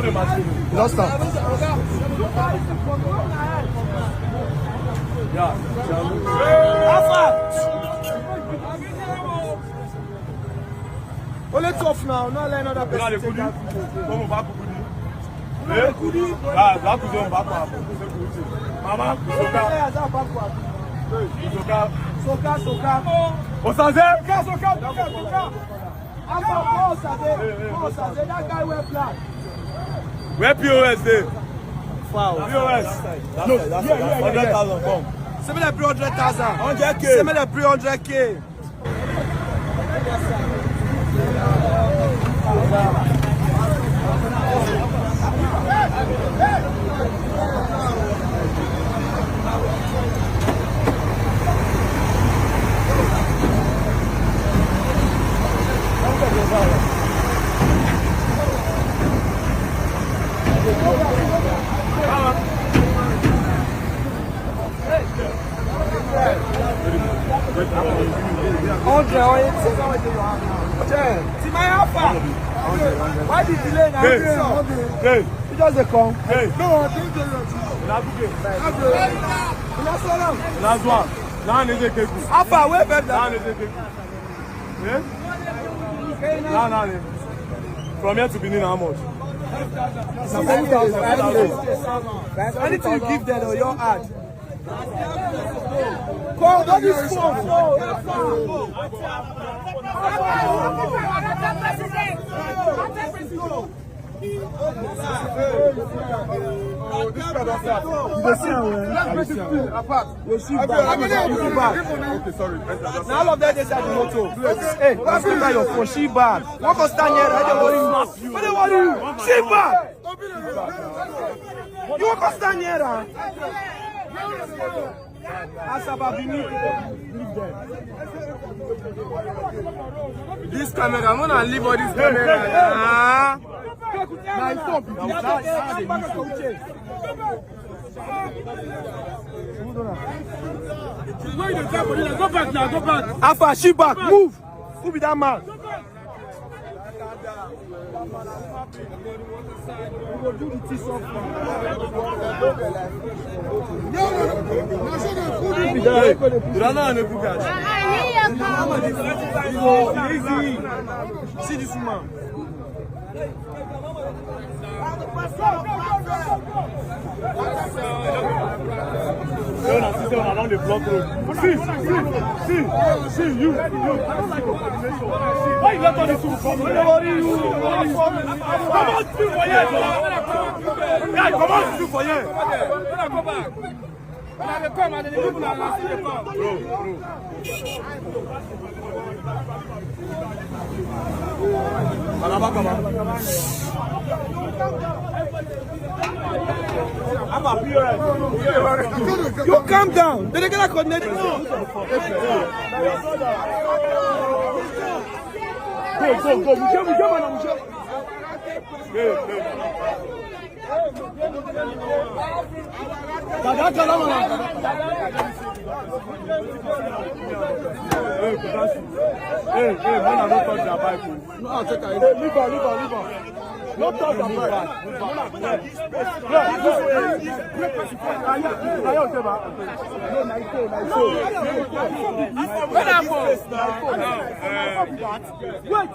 the machine. Lost her. Yeah. Only tough now, not letting other person take that. Come back, Kudi. Ah, that could go back. Mama, Soka. Osaze. That guy wear black. Where POS there? Wow. POS. No, that's 100,000 come. Send me the 300,000. 100K. Send me the 300K. Why did you delay now? Hey. You just a come. Hey. No, I think Last one. Now is a keku. Alpha, where better? Now is a keku. Yeah? Now. From here to Benin, how much? Anything you give them or your ad. Call that is phone. Now all of that is at the motor. Hey, let's look at your phone. She bad. What can stand here? I don't worry you. I don't worry you. She bad. You want to stand here? This camera, I'm gonna leave all this camera. Go back now, go back. Alpha, she back, move. Who be that man? See this man. Along the block road. See, you. I don't like your coordination. Why you let all these people come? Come on, do for here. Yeah, come on, do for here. Go back. When I come, and the people are not seeing come. Bro. You calm down. They get a coordinate. Go. Hey, man, I don't touch your Bible. No, I'll take it. Leave her. Don't touch your Bible.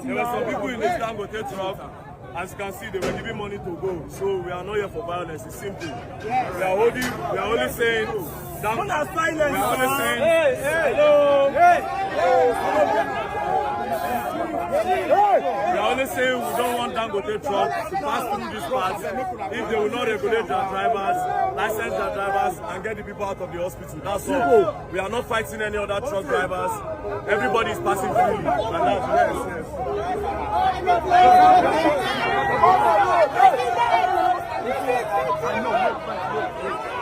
There were some people in this Dangote truck. As you can see, they were giving money to go. So we are not here for violence. It's simple. We are only saying. We are only saying. We are only saying we don't want Dangote trucks to pass through this part if they will not regulate their drivers, license their drivers, and get the people out of the hospital. That's all. We are not fighting any other truck drivers. Everybody is passing freely. And that's yes.